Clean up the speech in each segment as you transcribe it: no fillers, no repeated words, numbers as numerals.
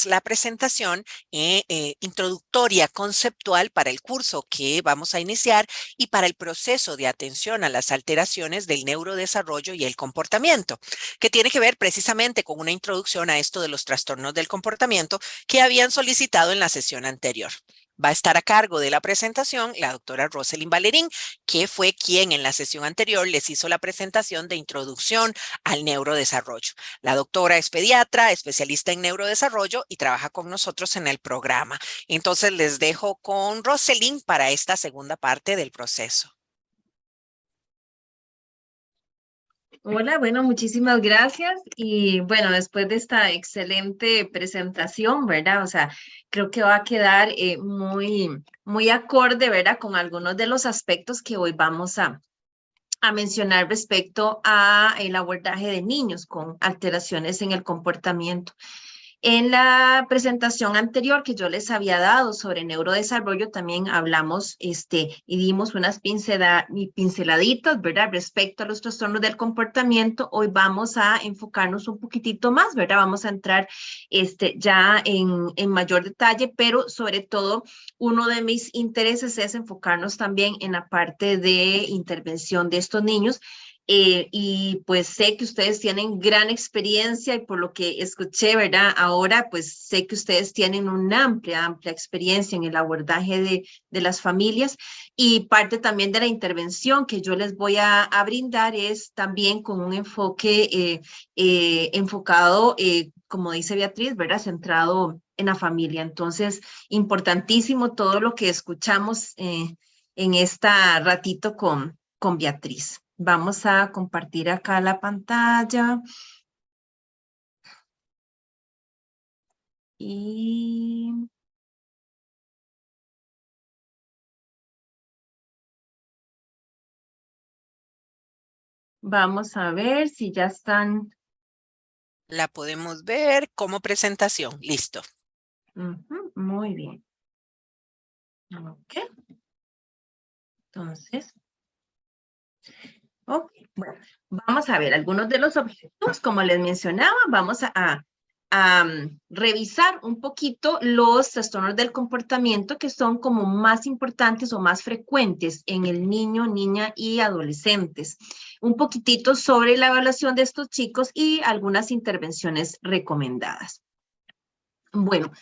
la presentación introductoria conceptual para el curso que vamos a iniciar y para el proceso de atención a las alteraciones del neurodesarrollo y el comportamiento, que tiene que ver precisamente con una introducción a esto de los trastornos del comportamiento que habían solicitado en la sesión anterior. Va a estar a cargo de la presentación la doctora Rosalind Valerín, que fue quien en la sesión anterior les hizo la presentación de introducción al neurodesarrollo. La doctora es pediatra, especialista en neurodesarrollo y trabaja con nosotros en el programa. Entonces les dejo con Rosalind para esta segunda parte del proceso. Hola, bueno, muchísimas gracias. Y bueno, después de esta excelente presentación, ¿verdad? O sea, creo que va a quedar muy acorde, ¿verdad? Con algunos de los aspectos que hoy vamos a mencionar respecto a el abordaje de niños con alteraciones en el comportamiento. En la presentación anterior que yo les había dado sobre neurodesarrollo, también hablamos y dimos unas pinceladitas, ¿verdad? Respecto a los trastornos del comportamiento. Hoy vamos a enfocarnos un poquitito más, ¿verdad? Vamos a entrar ya en mayor detalle, pero sobre todo uno de mis intereses es enfocarnos también en la parte de intervención de estos niños. Y pues sé que ustedes tienen gran experiencia y por lo que escuché, ¿verdad? Ahora pues sé que ustedes tienen una amplia experiencia en el abordaje de las familias y parte también de la intervención que yo les voy a brindar es también con un enfoque enfocado, como dice Beatriz, ¿verdad? Centrado en la familia. Entonces, importantísimo todo lo que escuchamos en esta ratito con Beatriz. Vamos a compartir acá la pantalla. Y vamos a ver si ya están. La podemos ver como presentación. Listo. Muy bien. Ok. Entonces, ok. Bueno, vamos a ver algunos de los objetivos. Como les mencionaba, vamos a revisar un poquito los trastornos del comportamiento que son como más importantes o más frecuentes en el niño, niña y adolescentes. Un poquitito sobre la evaluación de estos chicos y algunas intervenciones recomendadas. Bueno,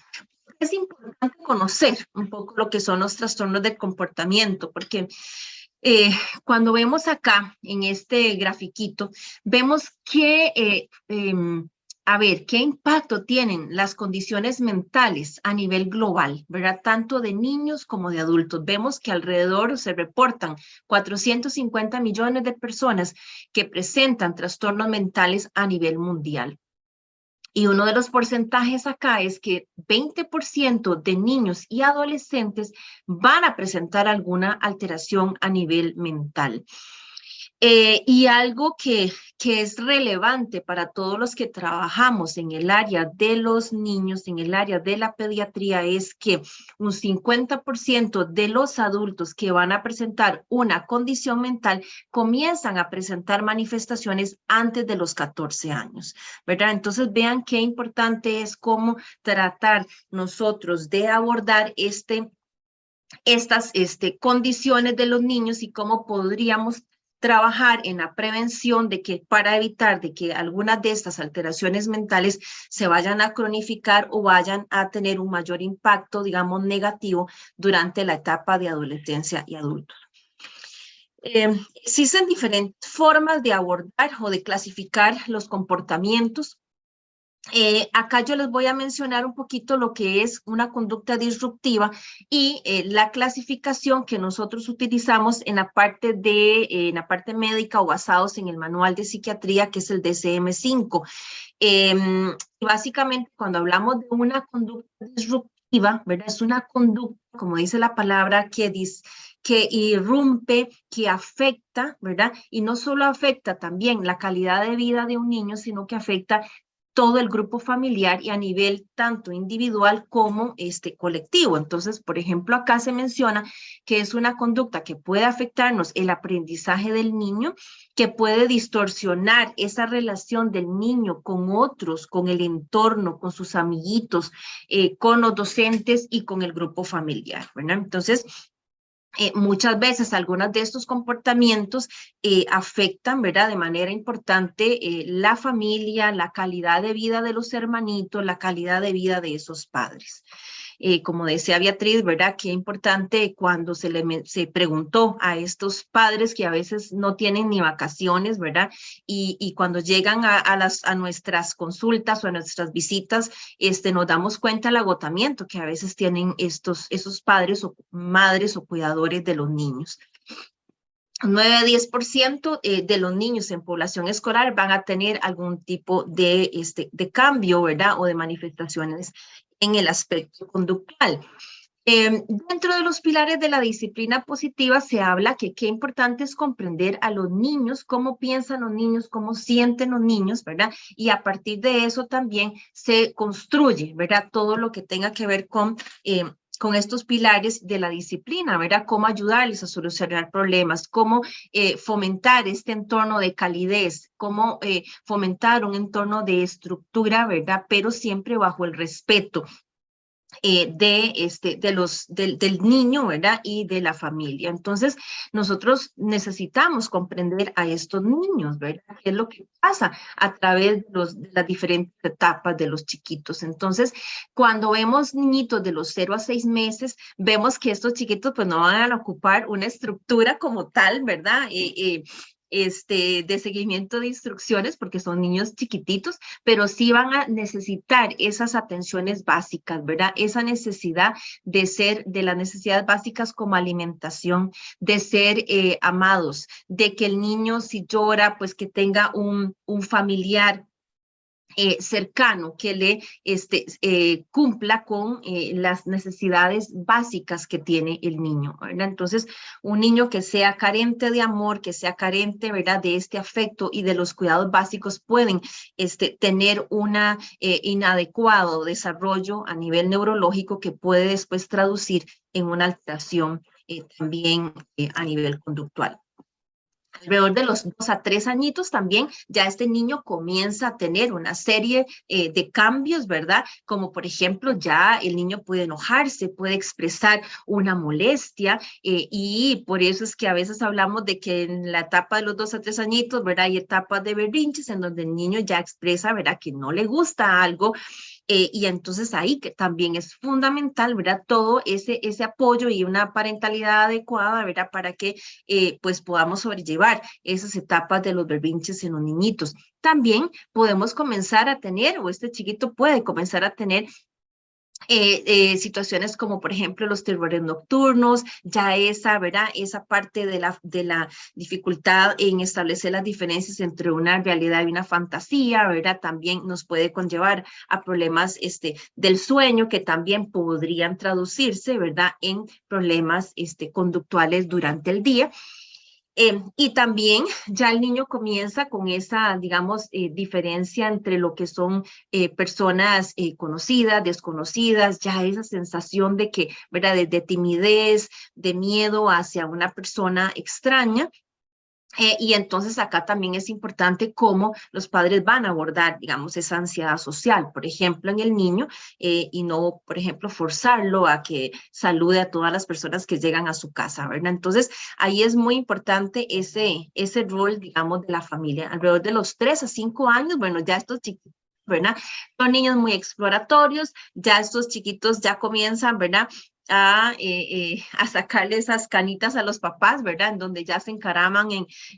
es importante conocer un poco lo que son los trastornos del comportamiento, porque cuando vemos acá en este grafiquito, vemos que, a ver, qué impacto tienen las condiciones mentales a nivel global, ¿verdad? Tanto de niños como de adultos. Vemos que alrededor se reportan 450 millones de personas que presentan trastornos mentales a nivel mundial. Y uno de los porcentajes acá es que 20% de niños y adolescentes van a presentar alguna alteración a nivel mental. Y algo que es relevante para todos los que trabajamos en el área de los niños, en el área de la pediatría, es que un 50% de los adultos que van a presentar una condición mental comienzan a presentar manifestaciones antes de los 14 años, ¿verdad? Entonces vean qué importante es cómo tratar nosotros de abordar estas condiciones de los niños y cómo podríamos trabajar en la prevención de que para evitar de que algunas de estas alteraciones mentales se vayan a cronificar o vayan a tener un mayor impacto, digamos, negativo durante la etapa de adolescencia y adultos. Existen diferentes formas de abordar o de clasificar los comportamientos. Acá yo les voy a mencionar un poquito lo que es una conducta disruptiva y la clasificación que nosotros utilizamos en en la parte médica o basados en el manual de psiquiatría, que es el DSM-5. Básicamente, cuando hablamos de una conducta disruptiva, ¿verdad? Es una conducta, como dice la palabra, que irrumpe, que afecta, ¿verdad? Y no solo afecta también la calidad de vida de un niño, sino que afecta todo el grupo familiar y a nivel tanto individual como colectivo. Entonces, por ejemplo, acá se menciona que es una conducta que puede afectarnos el aprendizaje del niño, que puede distorsionar esa relación del niño con otros, con el entorno, con sus amiguitos, con los docentes y con el grupo familiar, ¿verdad? Entonces, muchas veces algunos de estos comportamientos afectan, ¿verdad? De manera importante la familia, la calidad de vida de los hermanitos, la calidad de vida de esos padres. Como decía Beatriz, ¿verdad? Qué importante cuando se preguntó a estos padres que a veces no tienen ni vacaciones, ¿verdad? Y cuando llegan a nuestras consultas o a nuestras visitas, nos damos cuenta del agotamiento que a veces tienen esos padres o madres o cuidadores de los niños. 9 a 10% de los niños en población escolar van a tener algún tipo de cambio, ¿verdad? O de manifestaciones en el aspecto conductual. Dentro de los pilares de la disciplina positiva se habla que qué importante es comprender a los niños, cómo piensan los niños, cómo sienten los niños, ¿verdad? Y a partir de eso también se construye, ¿verdad? Todo lo que tenga que ver con estos pilares de la disciplina, ¿verdad? Cómo ayudarles a solucionar problemas, cómo fomentar este entorno de calidez, cómo fomentar un entorno de estructura, ¿verdad? Pero siempre bajo el respeto del niño, ¿verdad? Y de la familia. Entonces, nosotros necesitamos comprender a estos niños, ¿verdad? ¿Qué es lo que pasa a través de las diferentes etapas de los chiquitos? Entonces, cuando vemos niñitos de los 0 a 6 meses, vemos que estos chiquitos pues no van a ocupar una estructura como tal, ¿verdad? De seguimiento de instrucciones, porque son niños chiquititos, pero sí van a necesitar esas atenciones básicas, ¿verdad? Esa necesidad de las necesidades básicas como alimentación, de ser amados, de que el niño si llora, pues que tenga un familiar cercano que le cumpla con las necesidades básicas que tiene el niño, ¿verdad? Entonces, un niño que sea carente de amor, que sea carente, ¿verdad? De este afecto y de los cuidados básicos pueden tener una inadecuado desarrollo a nivel neurológico que puede después traducir en una alteración también a nivel conductual. Alrededor de los 2 a 3 añitos también ya este niño comienza a tener una serie de cambios, ¿verdad? Como por ejemplo ya el niño puede enojarse, puede expresar una molestia y por eso es que a veces hablamos de que en la etapa de los 2 a 3 añitos, ¿verdad? Hay etapas de berrinches en donde el niño ya expresa, ¿verdad? Que no le gusta algo. Y entonces ahí que también es fundamental, ¿verdad? Todo ese apoyo y una parentalidad adecuada, ¿verdad? Para que pues podamos sobrellevar esas etapas de los berrinches en los niñitos. También podemos comenzar a tener, o este chiquito puede comenzar a tener situaciones como por ejemplo los terrores nocturnos, ya ¿verdad? Esa parte de la dificultad en establecer las diferencias entre una realidad y una fantasía, ¿verdad? También nos puede conllevar a problemas del sueño que también podrían traducirse, ¿verdad? En problemas conductuales durante el día. Y también ya el niño comienza con esa, digamos, diferencia entre lo que son personas conocidas, desconocidas, ya esa sensación de que, ¿verdad? De timidez, de miedo hacia una persona extraña. Y entonces acá también es importante cómo los padres van a abordar, digamos, esa ansiedad social, por ejemplo, en el niño, y no, por ejemplo, forzarlo a que salude a todas las personas que llegan a su casa, ¿verdad? Entonces, ahí es muy importante ese rol, digamos, de la familia. Alrededor de los 3 a 5 años, bueno, ya estos chiquitos, ¿verdad? Son niños muy exploratorios, ya estos chiquitos ya comienzan, ¿verdad? A sacarle esas canitas a los papás, ¿verdad? En donde ya se encaraman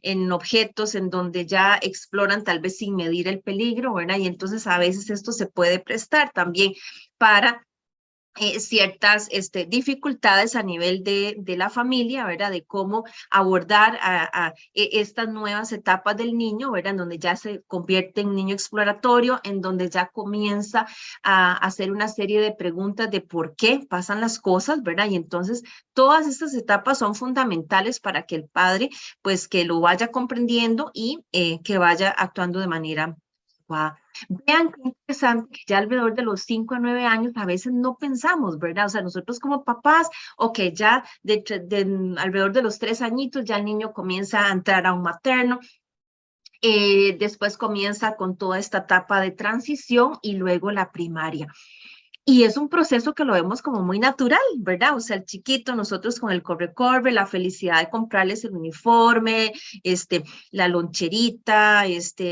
en objetos, en donde ya exploran tal vez sin medir el peligro, ¿verdad? Y entonces a veces esto se puede prestar también para ciertas dificultades a nivel de la familia, ¿verdad? De cómo abordar estas nuevas etapas del niño, ¿verdad? En donde ya se convierte en niño exploratorio, en donde ya comienza a hacer una serie de preguntas de por qué pasan las cosas, ¿verdad? Y entonces todas estas etapas son fundamentales para que el padre, pues, que lo vaya comprendiendo y que vaya actuando de manera adecuada Vean qué interesante que ya alrededor de los 5 a 9 años a veces no pensamos, ¿verdad? O sea, nosotros como papás, o que ya alrededor de los 3 añitos ya el niño comienza a entrar a un materno, después comienza con toda esta etapa de transición y luego la primaria. Y es un proceso que lo vemos como muy natural, ¿verdad? O sea, el chiquito, nosotros con el corre-corre, la felicidad de comprarles el uniforme, la loncherita,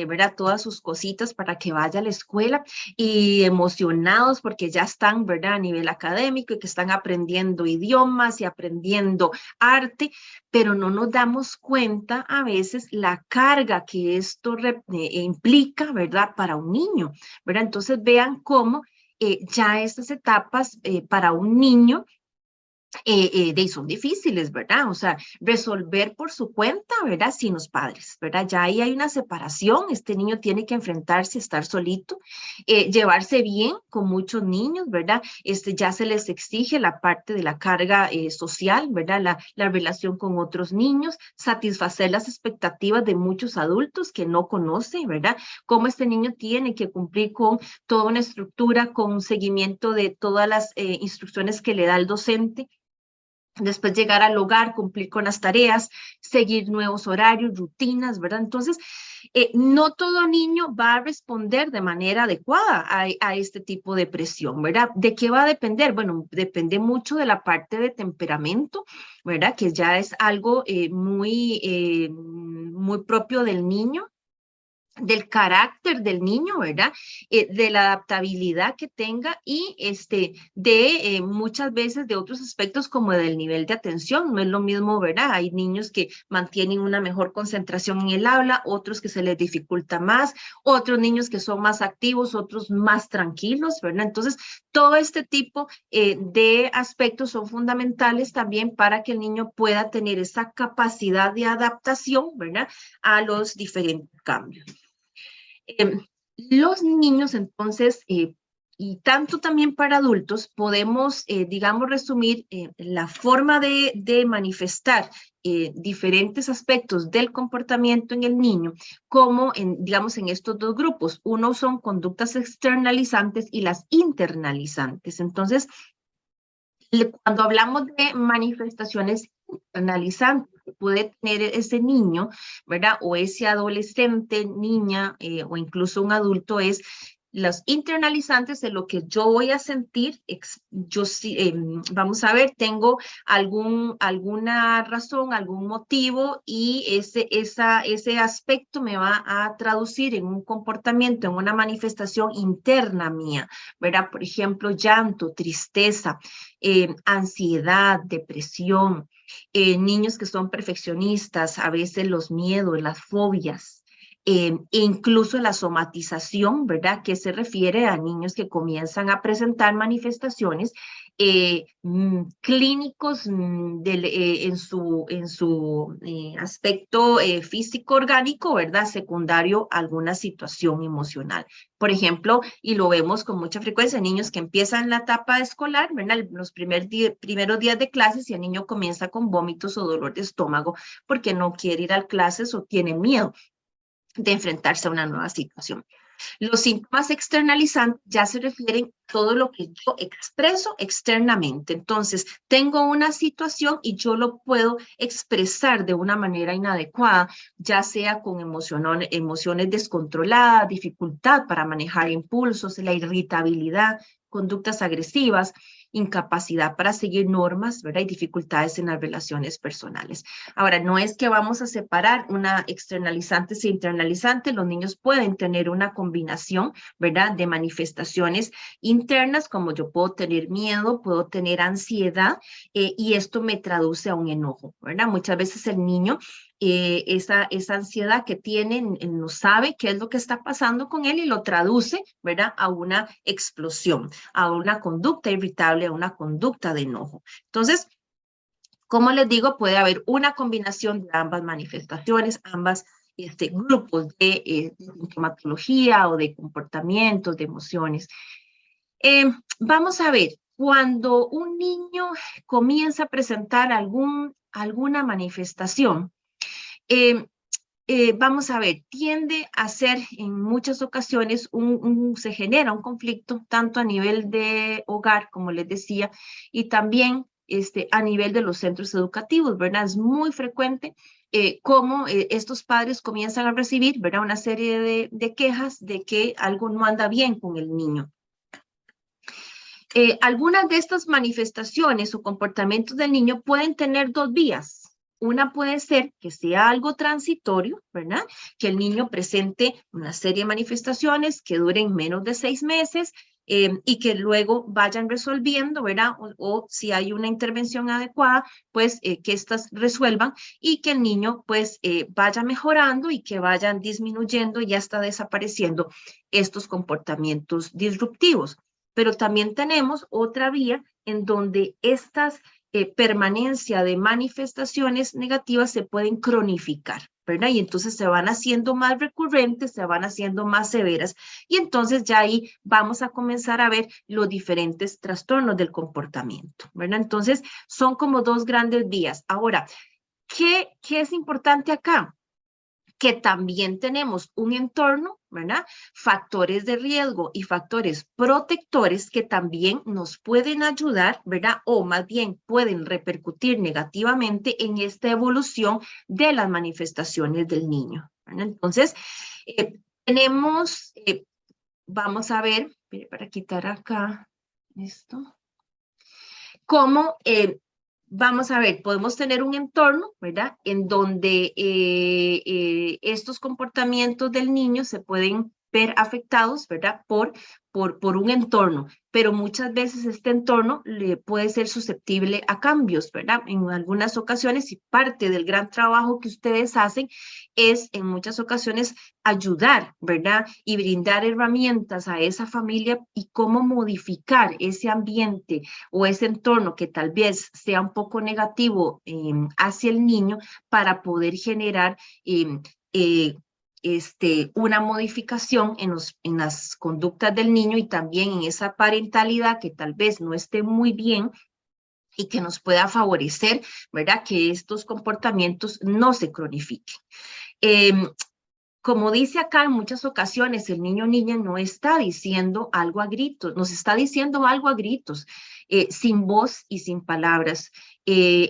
¿verdad? Todas sus cositas para que vaya a la escuela y emocionados porque ya están, ¿verdad? A nivel académico y que están aprendiendo idiomas y aprendiendo arte, pero no nos damos cuenta a veces la carga que esto implica, ¿verdad? Para un niño, ¿verdad? Entonces vean cómo ya estas etapas para un niño son difíciles, ¿verdad? O sea, resolver por su cuenta, ¿verdad? Sin los padres, ¿verdad? Ya ahí hay una separación, este niño tiene que enfrentarse a estar solito, llevarse bien con muchos niños, ¿verdad? Ya se les exige la parte de la carga social, ¿verdad? La relación con otros niños, satisfacer las expectativas de muchos adultos que no conocen, ¿verdad? Cómo este niño tiene que cumplir con toda una estructura, con un seguimiento de todas las instrucciones que le da el docente. Después llegar al hogar, cumplir con las tareas, seguir nuevos horarios, rutinas, ¿verdad? Entonces, no todo niño va a responder de manera adecuada a este tipo de presión, ¿verdad? ¿De qué va a depender? Bueno, depende mucho de la parte de temperamento, ¿verdad? Que ya es algo muy propio del niño, del carácter del niño, ¿verdad? De la adaptabilidad que tenga y muchas veces de otros aspectos como del nivel de atención. No es lo mismo, ¿verdad? Hay niños que mantienen una mejor concentración en el aula, otros que se les dificulta más, otros niños que son más activos, otros más tranquilos, ¿verdad? Entonces, todo este tipo de aspectos son fundamentales también para que el niño pueda tener esa capacidad de adaptación, ¿verdad? A los diferentes cambios. Los niños, entonces, y tanto también para adultos, podemos, digamos, resumir la forma de manifestar diferentes aspectos del comportamiento en el niño, como, digamos, en estos dos grupos. Uno son conductas externalizantes y las internalizantes. Entonces, cuando hablamos de manifestaciones internalizantes que puede tener ese niño, ¿verdad? O ese adolescente, niña, o incluso un adulto, es los internalizantes de lo que yo voy a sentir. Vamos a ver, tengo alguna razón, algún motivo, y ese aspecto me va a traducir en un comportamiento, en una manifestación interna mía, ¿verdad? Por ejemplo, llanto, tristeza, ansiedad, depresión, niños que son perfeccionistas, a veces los miedos, las fobias, incluso la somatización, ¿verdad? Que se refiere a niños que comienzan a presentar manifestaciones clínicos en su aspecto físico orgánico, ¿verdad? Secundario a alguna situación emocional. Por ejemplo, y lo vemos con mucha frecuencia, niños que empiezan la etapa escolar, ¿verdad? Los primeros días de clases y el niño comienza con vómitos o dolor de estómago porque no quiere ir a clases o tiene miedo de enfrentarse a una nueva situación. Los síntomas externalizantes ya se refieren a todo lo que yo expreso externamente. Entonces, tengo una situación y yo lo puedo expresar de una manera inadecuada, ya sea con emociones descontroladas, dificultad para manejar impulsos, la irritabilidad, conductas agresivas, incapacidad para seguir normas, ¿verdad? Y dificultades en las relaciones personales. Ahora, no es que vamos a separar una externalizante e internalizante, los niños pueden tener una combinación, ¿verdad? De manifestaciones internas, como yo puedo tener miedo, puedo tener ansiedad, y esto me traduce a un enojo, ¿verdad? Muchas veces el niño esa ansiedad que tiene, no sabe qué es lo que está pasando con él y lo traduce, ¿verdad? A una explosión, a una conducta irritable, a una conducta de enojo. Entonces, como les digo, puede haber una combinación de ambas manifestaciones, ambas grupos de sintomatología o de comportamientos, de emociones. Vamos a ver, cuando un niño comienza a presentar alguna manifestación, eh, vamos a ver, tiende a ser en muchas ocasiones, se genera un conflicto tanto a nivel de hogar, como les decía, y también a nivel de los centros educativos, ¿verdad? Es muy frecuente cómo estos padres comienzan a recibir, ¿verdad? Una serie de quejas de que algo no anda bien con el niño. Algunas de estas manifestaciones o comportamientos del niño pueden tener dos vías. Una puede ser que sea algo transitorio, ¿verdad? Que el niño presente una serie de manifestaciones que duren menos de 6 meses y que luego vayan resolviendo, ¿verdad? O si hay una intervención adecuada, pues que éstas resuelvan y que el niño pues vaya mejorando y que vayan disminuyendo y hasta desapareciendo estos comportamientos disruptivos. Pero también tenemos otra vía en donde estas permanencia de manifestaciones negativas se pueden cronificar, ¿verdad? Y entonces se van haciendo más recurrentes, se van haciendo más severas y entonces ya ahí vamos a comenzar a ver los diferentes trastornos del comportamiento, ¿verdad? Entonces son como dos grandes vías. Ahora, ¿qué es importante acá? Que también tenemos un entorno, ¿verdad? Factores de riesgo y factores protectores que también nos pueden ayudar, ¿verdad? O más bien pueden repercutir negativamente en esta evolución de las manifestaciones del niño, ¿verdad? Entonces, tenemos, vamos a ver, para quitar acá esto, cómo vamos a ver, podemos tener un entorno, ¿verdad? En donde estos comportamientos del niño se pueden ver afectados, ¿verdad? Por un entorno, pero muchas veces este entorno le puede ser susceptible a cambios, ¿verdad? En algunas ocasiones, y parte del gran trabajo que ustedes hacen es en muchas ocasiones ayudar, ¿verdad? Y brindar herramientas a esa familia y cómo modificar ese ambiente o ese entorno que tal vez sea un poco negativo hacia el niño para poder generar una modificación en las conductas del niño y también en esa parentalidad que tal vez no esté muy bien y que nos pueda favorecer, ¿verdad? Que estos comportamientos no se cronifiquen. Como dice acá en muchas ocasiones, el niño o niña no está diciendo algo a gritos, nos está diciendo algo a gritos, sin voz y sin palabras.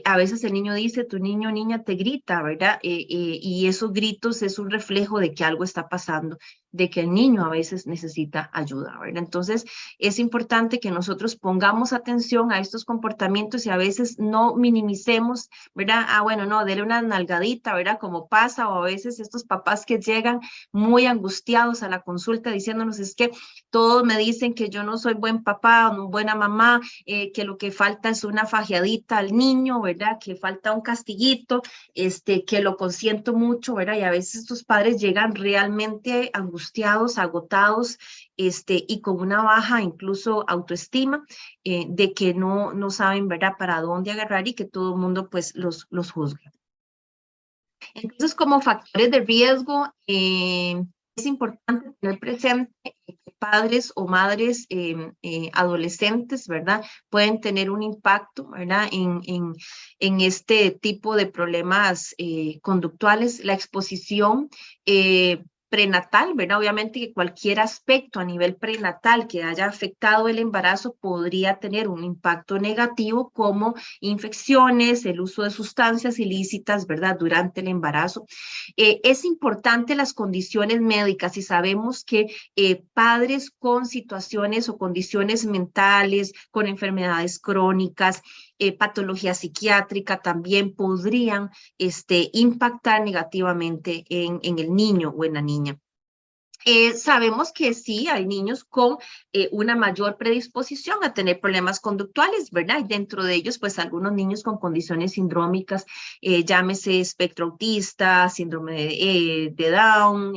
A veces el niño dice, tu niño o niña te grita, ¿verdad? Y esos gritos es un reflejo de que algo está pasando, de que el niño a veces necesita ayuda, ¿verdad? Entonces, es importante que nosotros pongamos atención a estos comportamientos y a veces no minimicemos, ¿verdad? Ah, bueno, no, dele una nalgadita, ¿verdad? Como pasa, o a veces estos papás que llegan muy angustiados a la consulta diciéndonos es que todos me dicen que yo no soy buen papá, o buena mamá, que lo que falta es una fajeadita al niño, ¿verdad? Que falta un castiguito, que lo consiento mucho, ¿verdad? Y a veces estos padres llegan realmente angustiados, agotados, y con una baja incluso autoestima, de que no saben, ¿verdad?, para dónde agarrar y que todo el mundo pues los juzga. Entonces, como factores de riesgo, es importante tener presente que padres o madres adolescentes, ¿verdad? Pueden tener un impacto, ¿verdad? En este tipo de problemas conductuales, la exposición prenatal, ¿verdad? Obviamente que cualquier aspecto a nivel prenatal que haya afectado el embarazo podría tener un impacto negativo como infecciones, el uso de sustancias ilícitas, ¿verdad? Durante el embarazo. Es importante las condiciones médicas y sabemos que padres con situaciones o condiciones mentales, con enfermedades crónicas, patología psiquiátrica también podrían impactar negativamente en el niño o en la niña. Sabemos que sí, hay niños con una mayor predisposición a tener problemas conductuales, ¿verdad? Y dentro de ellos, pues algunos niños con condiciones sindrómicas, llámese espectro autista, síndrome de Down,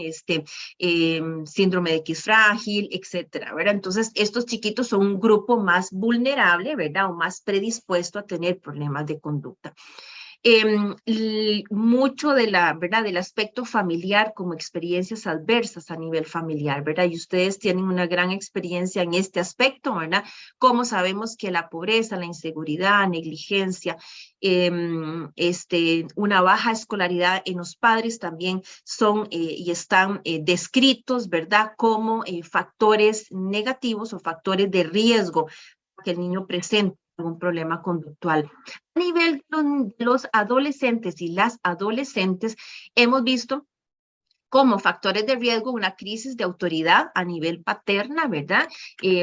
síndrome de X frágil, etcétera, ¿verdad? Entonces, estos chiquitos son un grupo más vulnerable, ¿verdad? O más predispuesto a tener problemas de conducta. mucho de ¿verdad? Del aspecto familiar como experiencias adversas a nivel familiar, ¿verdad? Y ustedes tienen una gran experiencia en este aspecto, ¿verdad? Como sabemos que la pobreza, la inseguridad, negligencia, una baja escolaridad en los padres también son y están descritos, ¿verdad? Como factores negativos o factores de riesgo que el niño presente algún problema conductual. A nivel de los adolescentes y las adolescentes, hemos visto como factores de riesgo una crisis de autoridad a nivel paterna, ¿verdad?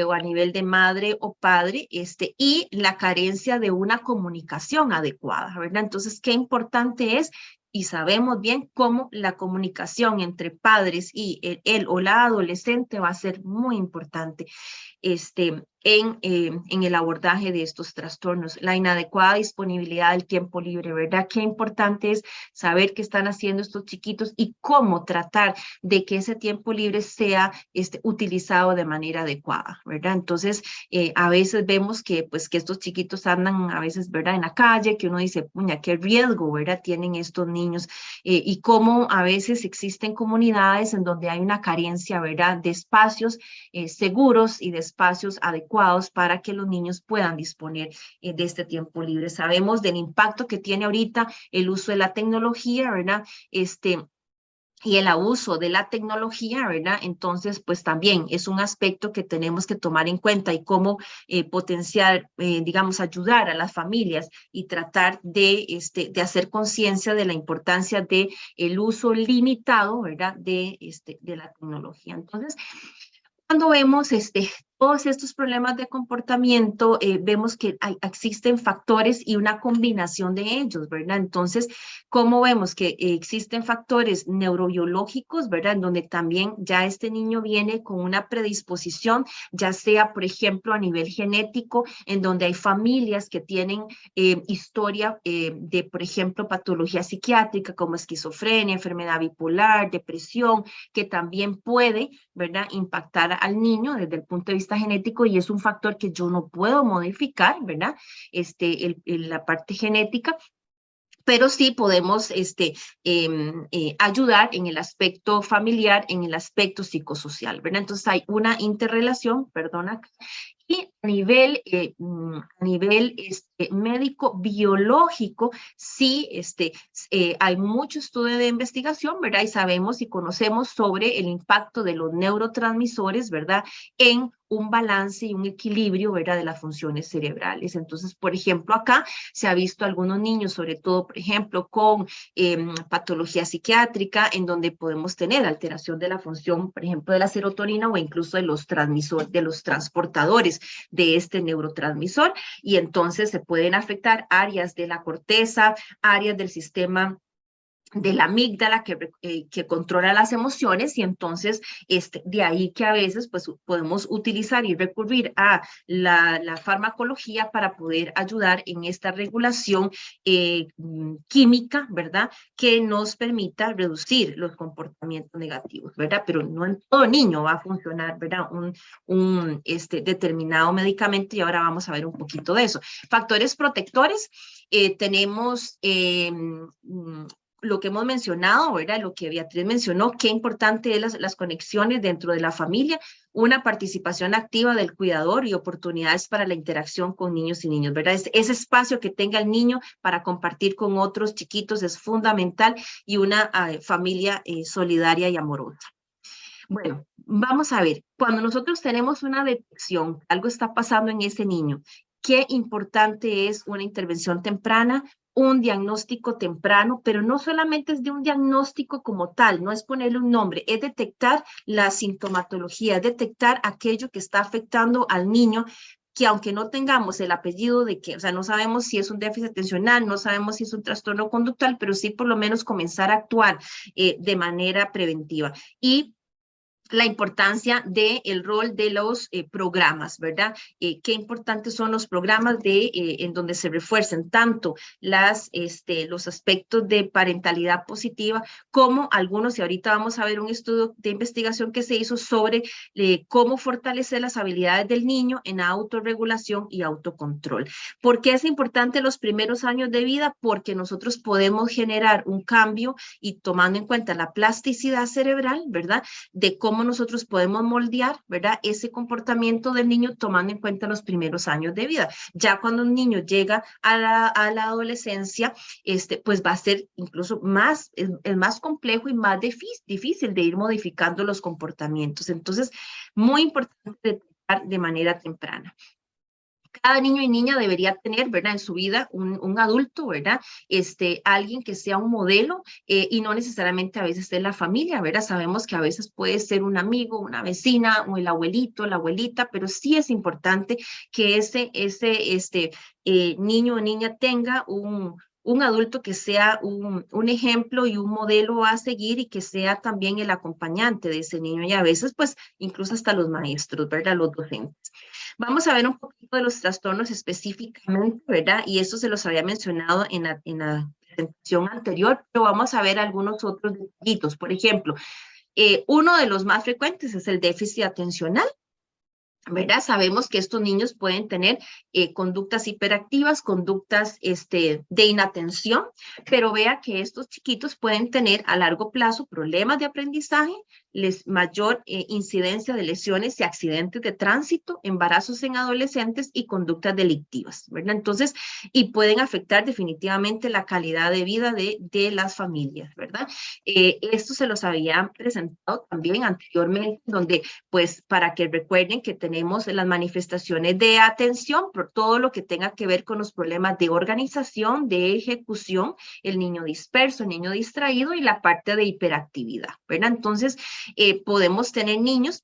O a nivel de madre o padre, y la carencia de una comunicación adecuada, ¿verdad? Entonces, qué importante es, y sabemos bien cómo la comunicación entre padres y él o la adolescente va a ser muy importante en el abordaje de estos trastornos. La inadecuada disponibilidad del tiempo libre, ¿verdad? Qué importante es saber qué están haciendo estos chiquitos y cómo tratar de que ese tiempo libre sea utilizado de manera adecuada, ¿verdad? Entonces, a veces vemos que, pues, que estos chiquitos andan a veces, ¿verdad? En la calle, que uno dice, puña, qué riesgo, ¿verdad? Tienen estos niños y cómo a veces existen comunidades en donde hay una carencia, ¿verdad? De espacios seguros y de espacios adecuados para que los niños puedan disponer de este tiempo libre. Sabemos del impacto que tiene ahorita el uso de la tecnología, ¿verdad? Y el abuso de la tecnología, ¿verdad? Entonces, pues también es un aspecto que tenemos que tomar en cuenta y cómo potenciar, digamos, ayudar a las familias y tratar de hacer conciencia de la importancia de el uso limitado, ¿verdad? De la tecnología. Entonces, cuando vemos todos estos problemas de comportamiento, vemos que existen factores y una combinación de ellos, ¿verdad? Entonces, ¿cómo vemos que existen factores neurobiológicos, ¿verdad? En donde también ya este niño viene con una predisposición, ya sea, por ejemplo, a nivel genético, en donde hay familias que tienen historia de, por ejemplo, patología psiquiátrica como esquizofrenia, enfermedad bipolar, depresión, que también puede, ¿verdad? Impactar al niño desde el punto de vista genético y es un factor que yo no puedo modificar, ¿verdad? La parte genética, pero sí podemos ayudar en el aspecto familiar, en el aspecto psicosocial, ¿verdad? Entonces hay una interrelación, perdona, y a nivel médico biológico, sí, hay mucho estudio de investigación, ¿verdad? Y sabemos y conocemos sobre el impacto de los neurotransmisores, ¿verdad? En un balance y un equilibrio, ¿verdad? De las funciones cerebrales. Entonces, por ejemplo, acá se ha visto algunos niños, sobre todo, por ejemplo, con patología psiquiátrica, en donde podemos tener alteración de la función, por ejemplo, de la serotonina o incluso de los transmisores, de los transportadores de este neurotransmisor, y entonces se pueden afectar áreas de la corteza, áreas del sistema de la amígdala que controla las emociones y entonces de ahí que a veces pues podemos utilizar y recurrir a la farmacología para poder ayudar en esta regulación química, ¿verdad? Que nos permita reducir los comportamientos negativos, ¿verdad? Pero no en todo niño va a funcionar, ¿verdad? Un determinado medicamento y ahora vamos a ver un poquito de eso. Factores protectores, tenemos lo que hemos mencionado, ¿verdad? Lo que Beatriz mencionó, qué importante es las conexiones dentro de la familia, una participación activa del cuidador y oportunidades para la interacción con niños y niños, ¿verdad? Ese espacio que tenga el niño para compartir con otros chiquitos es fundamental y una familia solidaria y amorosa. Bueno, vamos a ver, cuando nosotros tenemos una detección, algo está pasando en ese niño, qué importante es una intervención temprana, un diagnóstico temprano, pero no solamente es de un diagnóstico como tal, no es ponerle un nombre, es detectar la sintomatología, es detectar aquello que está afectando al niño, que aunque no tengamos el apellido de que, o sea, no sabemos si es un déficit atencional, no sabemos si es un trastorno conductual, pero sí por lo menos comenzar a actuar de manera preventiva. Y la importancia del rol de los programas, ¿verdad? Qué importantes son los programas en donde se refuercen tanto los aspectos de parentalidad positiva como algunos, y ahorita vamos a ver un estudio de investigación que se hizo sobre cómo fortalecer las habilidades del niño en autorregulación y autocontrol. ¿Por qué es importante los primeros años de vida? Porque nosotros podemos generar un cambio y tomando en cuenta la plasticidad cerebral, ¿verdad? De cómo nosotros podemos moldear, ¿verdad? Ese comportamiento del niño tomando en cuenta los primeros años de vida. Ya cuando un niño llega a la adolescencia, pues va a ser incluso es más complejo y más difícil de ir modificando los comportamientos. Entonces, muy importante detectar de manera temprana. Cada niño y niña debería tener, ¿verdad? En su vida un adulto, ¿verdad? Alguien que sea un modelo y no necesariamente a veces de la familia, ¿verdad? Sabemos que a veces puede ser un amigo, una vecina o el abuelito, la abuelita, pero sí es importante que ese niño o niña tenga un adulto que sea un ejemplo y un modelo a seguir y que sea también el acompañante de ese niño y a veces pues incluso hasta los maestros, ¿verdad? Los docentes. Vamos a ver un poquito de los trastornos específicamente, ¿verdad? Y eso se los había mencionado en la presentación anterior, pero vamos a ver algunos otros detallitos. Por ejemplo, uno de los más frecuentes es el déficit atencional. ¿Verdad? Sabemos que estos niños pueden tener conductas hiperactivas, conductas de inatención, pero vea que estos chiquitos pueden tener a largo plazo problemas de aprendizaje, mayor incidencia de lesiones y accidentes de tránsito, embarazos en adolescentes y conductas delictivas, ¿verdad? Entonces, y pueden afectar definitivamente la calidad de vida de las familias, ¿verdad? Esto se los había presentado también anteriormente, donde pues para que recuerden que tenemos las manifestaciones de atención, por todo lo que tenga que ver con los problemas de organización, de ejecución, el niño disperso, el niño distraído y la parte de hiperactividad, ¿verdad? Entonces, podemos tener niños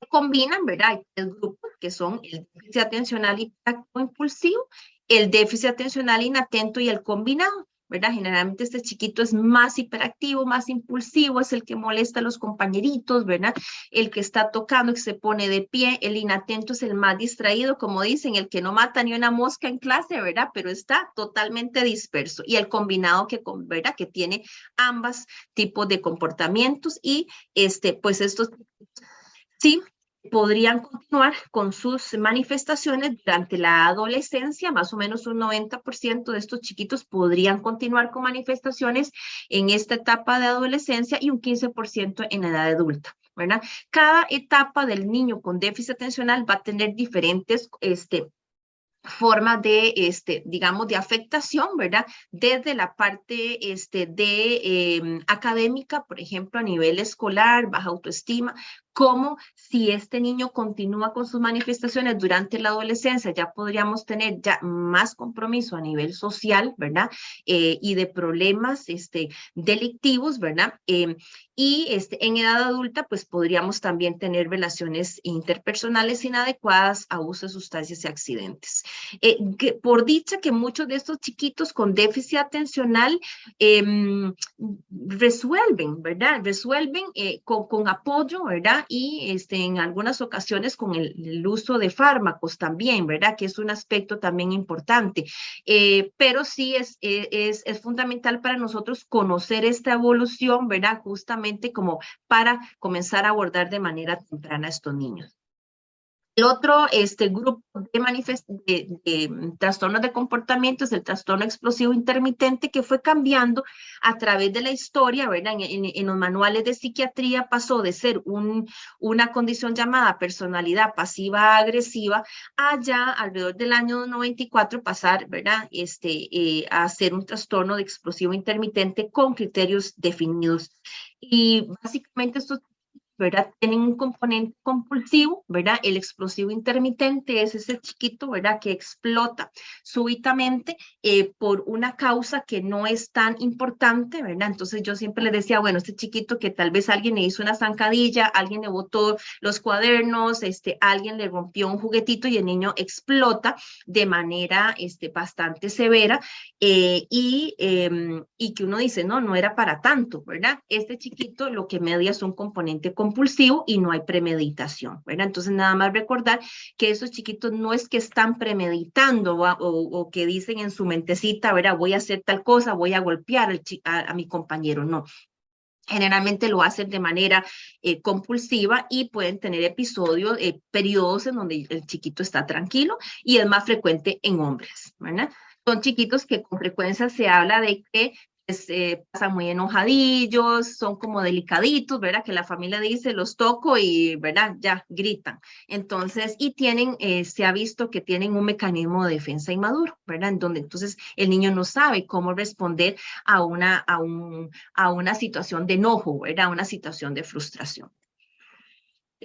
que combinan, ¿verdad? Hay tres grupos que son el déficit atencional hiperactivo impulsivo, el déficit atencional inatento y el combinado. ¿Verdad? Generalmente este chiquito es más hiperactivo, más impulsivo, es el que molesta a los compañeritos, ¿verdad? El que está tocando, que se pone de pie, el inatento es el más distraído, como dicen, el que no mata ni una mosca en clase, ¿verdad? Pero está totalmente disperso. Y el combinado ¿verdad? Que tiene ambos tipos de comportamientos y pues estos sí podrían continuar con sus manifestaciones durante la adolescencia, más o menos un 90% de estos chiquitos podrían continuar con manifestaciones en esta etapa de adolescencia y un 15% en la edad adulta, ¿verdad? Cada etapa del niño con déficit atencional va a tener diferentes formas digamos, de afectación, ¿verdad? Desde la parte académica, por ejemplo, a nivel escolar, baja autoestima, como si este niño continúa con sus manifestaciones durante la adolescencia, ya podríamos tener ya más compromiso a nivel social, ¿verdad? Y de problemas delictivos, ¿verdad? Y en edad adulta, pues podríamos también tener relaciones interpersonales inadecuadas, abuso de sustancias y accidentes. Por dicha que muchos de estos chiquitos con déficit atencional resuelven, ¿verdad? Resuelven con apoyo, ¿verdad? Y en algunas ocasiones con el uso de fármacos también, ¿verdad? Que es un aspecto también importante. Pero sí es fundamental para nosotros conocer esta evolución, ¿verdad? Justamente como para comenzar a abordar de manera temprana a estos niños. El otro grupo de trastornos de comportamiento es el trastorno explosivo intermitente que fue cambiando a través de la historia, ¿verdad? En los manuales de psiquiatría pasó de ser una condición llamada personalidad pasiva-agresiva a ya alrededor del año 94 pasar, ¿verdad? A ser un trastorno de explosivo intermitente con criterios definidos. Y básicamente estos, ¿verdad? Tienen un componente compulsivo, ¿verdad? El explosivo intermitente es ese chiquito, ¿verdad? Que explota súbitamente por una causa que no es tan importante, ¿verdad? Entonces yo siempre les decía, bueno, este chiquito que tal vez alguien le hizo una zancadilla, alguien le botó los cuadernos, alguien le rompió un juguetito y el niño explota de manera bastante severa y que uno dice, no, no era para tanto, ¿verdad? Este chiquito lo que media es un componente compulsivo compulsivo y no hay premeditación, ¿verdad? Entonces, nada más recordar que esos chiquitos no es que están premeditando o que dicen en su mentecita, ¿verdad? Voy a hacer tal cosa, voy a golpear a mi compañero, no. Generalmente lo hacen de manera compulsiva y pueden tener episodios, periodos en donde el chiquito está tranquilo y es más frecuente en hombres, ¿verdad? Son chiquitos que con frecuencia se habla de que pues, pasan muy enojadillos, son como delicaditos, ¿verdad? Que la familia dice, los toco y, ¿verdad? Ya gritan. Entonces, y tienen, se ha visto que tienen un mecanismo de defensa inmaduro, ¿verdad? En donde entonces el niño no sabe cómo responder a una situación de enojo, ¿verdad? Una situación de frustración.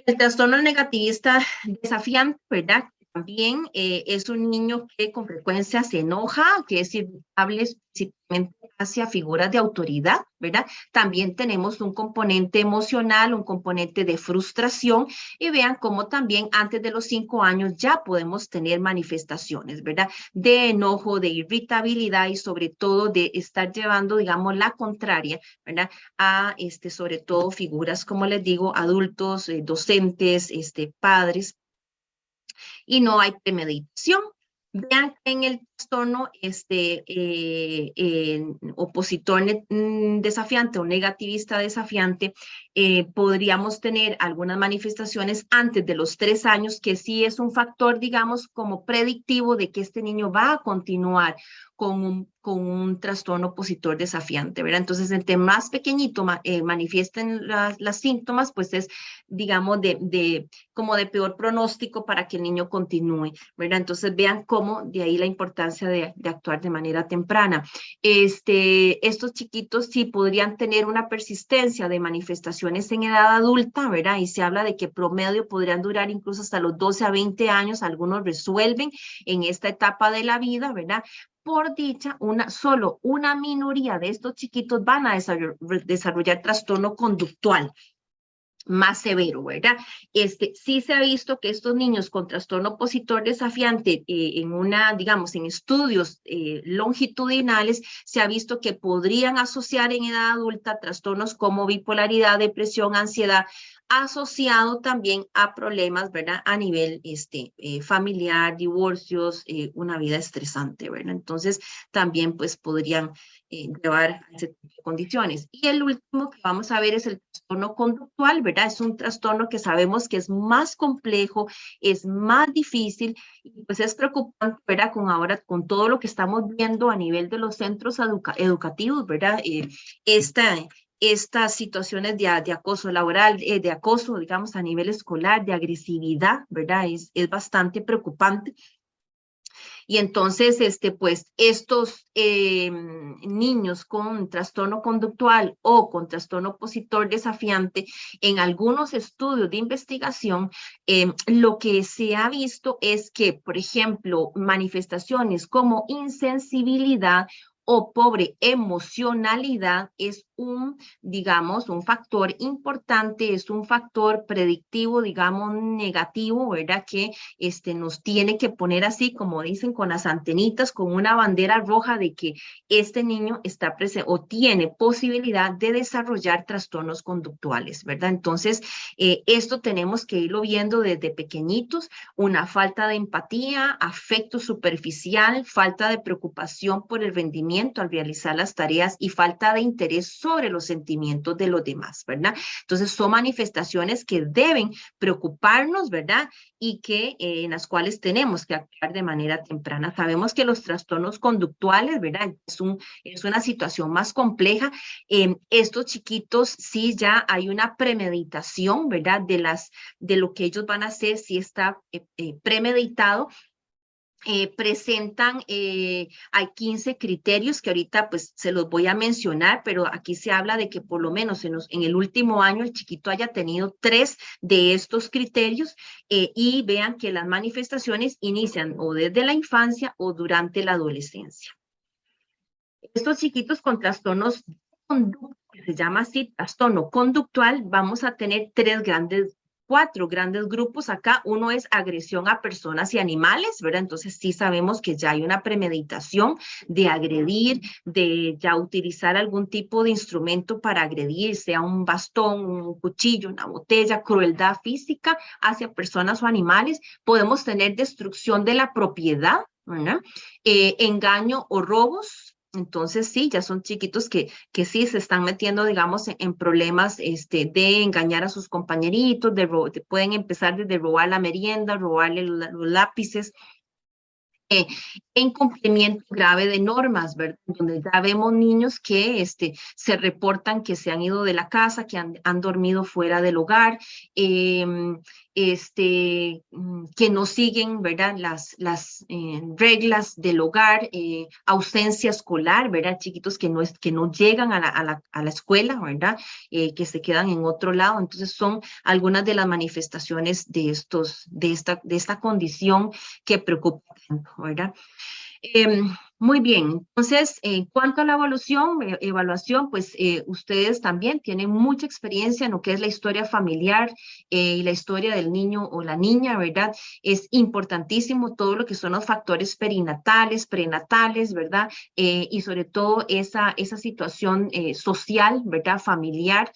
El trastorno negativista desafiante, ¿verdad? También es un niño que con frecuencia se enoja, que es irritable específicamente hacia figuras de autoridad, ¿verdad? También tenemos un componente emocional, un componente de frustración, y vean cómo también antes de los 5 años ya podemos tener manifestaciones, ¿verdad? De enojo, de irritabilidad y sobre todo de estar llevando, digamos, la contraria, ¿verdad? A, sobre todo, figuras, como les digo, adultos, docentes, padres, y no hay premeditación. Vean que en el trastorno opositor desafiante o negativista desafiante, podríamos tener algunas manifestaciones antes de los 3 años, que sí es un factor, digamos, como predictivo de que este niño va a continuar con un trastorno opositor desafiante, ¿verdad? Entonces, entre más pequeñito manifiesten las síntomas, pues es, digamos, como de peor pronóstico para que el niño continúe, ¿verdad? Entonces, vean cómo de ahí la importancia de actuar de manera temprana. Estos chiquitos sí podrían tener una persistencia de manifestaciones en edad adulta, ¿verdad? Y se habla de que promedio podrían durar incluso hasta los 12 a 20 años, algunos resuelven en esta etapa de la vida, ¿verdad? Por dicha, solo una minoría de estos chiquitos van a desarrollar trastorno conductual más severo, ¿verdad? Sí se ha visto que estos niños con trastorno opositor desafiante, digamos, en estudios longitudinales, se ha visto que podrían asociar en edad adulta trastornos como bipolaridad, depresión, ansiedad, asociado también a problemas, ¿verdad? A nivel familiar, divorcios, una vida estresante, ¿verdad? Entonces, también pues podrían llevar a ese tipo de condiciones. Y el último que vamos a ver es el trastorno conductual, ¿verdad? Es un trastorno que sabemos que es más complejo, es más difícil y pues es preocupante, ¿verdad? Con todo lo que estamos viendo a nivel de los centros educativos, ¿verdad? Estas situaciones de acoso laboral, de acoso, digamos, a nivel escolar, de agresividad, ¿verdad? Es bastante preocupante. Y entonces, pues estos niños con trastorno conductual o con trastorno opositor desafiante, en algunos estudios de investigación, lo que se ha visto es que, por ejemplo, manifestaciones como insensibilidad o pobre emocionalidad es digamos, un factor importante, es un factor predictivo, digamos, negativo, ¿verdad? Que nos tiene que poner así, como dicen, con las antenitas, con una bandera roja de que este niño está presente o tiene posibilidad de desarrollar trastornos conductuales, ¿verdad? Entonces, esto tenemos que irlo viendo desde pequeñitos, una falta de empatía, afecto superficial, falta de preocupación por el rendimiento al realizar las tareas y falta de interés sobre los sentimientos de los demás, ¿verdad? Entonces, son manifestaciones que deben preocuparnos, ¿verdad? Y que en las cuales tenemos que actuar de manera temprana. Sabemos que los trastornos conductuales, ¿verdad? Es una situación más compleja. Estos chiquitos sí ya hay una premeditación, ¿verdad? De lo que ellos van a hacer, sí está premeditado. Presentan, hay 15 criterios que ahorita pues se los voy a mencionar, pero aquí se habla de que por lo menos en el último año el chiquito haya tenido 3 de estos criterios y vean que las manifestaciones inician o desde la infancia o durante la adolescencia. Estos chiquitos con trastornos de conducta, que se llama así, trastorno conductual, vamos a tener 3 grandes 4 grandes grupos acá. Uno es agresión a personas y animales, ¿verdad? Entonces sí sabemos que ya hay una premeditación de agredir, de ya utilizar algún tipo de instrumento para agredir, sea un bastón, un cuchillo, una botella, crueldad física hacia personas o animales. Podemos tener destrucción de la propiedad, ¿verdad? Engaño o robos. Entonces, sí, ya son chiquitos que sí se están metiendo, digamos, en problemas de engañar a sus compañeritos, pueden empezar desde robar la merienda, robarle los lápices, eh, incumplimiento grave de normas, ¿verdad? Donde ya vemos niños que se reportan que se han ido de la casa, que han dormido fuera del hogar, eh, que no siguen, ¿verdad? Las reglas del hogar, ausencia escolar, ¿verdad? Chiquitos que no llegan a la escuela, ¿verdad? Que se quedan en otro lado. Entonces son algunas de las manifestaciones de esta condición que preocupa tanto, ¿verdad? Muy bien, entonces, en cuanto a la evaluación, pues ustedes también tienen mucha experiencia en lo que es la historia familiar y la historia del niño o la niña, ¿verdad? Es importantísimo todo lo que son los factores perinatales, prenatales, ¿verdad? Y sobre todo esa situación social, ¿verdad? Familiar.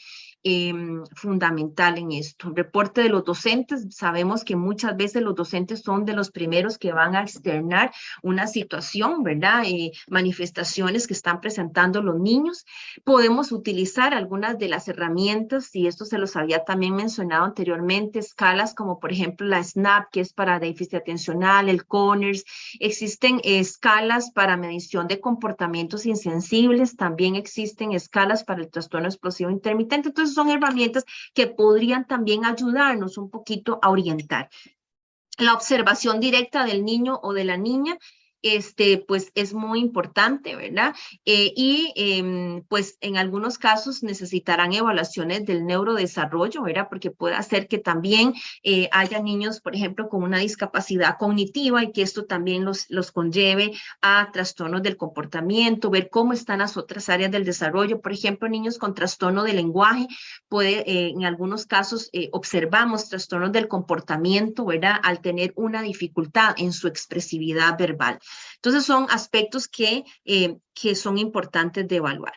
Fundamental en esto. Reporte de los docentes. Sabemos que muchas veces los docentes son de los primeros que van a externar una situación, ¿verdad? Manifestaciones que están presentando los niños. Podemos utilizar algunas de las herramientas, y esto se los había también mencionado anteriormente, escalas como por ejemplo la SNAP, que es para déficit atencional, el Conners. Existen escalas para medición de comportamientos insensibles, también existen escalas para el trastorno explosivo intermitente. Entonces son herramientas que podrían también ayudarnos un poquito a orientar. La observación directa del niño o de la niña, pues es muy importante, ¿verdad? Pues en algunos casos necesitarán evaluaciones del neurodesarrollo, ¿verdad? Porque puede hacer que también haya niños, por ejemplo, con una discapacidad cognitiva y que esto también los conlleve a trastornos del comportamiento, ver cómo están las otras áreas del desarrollo. Por ejemplo, niños con trastorno del lenguaje, en algunos casos observamos trastornos del comportamiento, ¿verdad? Al tener una dificultad en su expresividad verbal. Entonces son aspectos que son importantes de evaluar.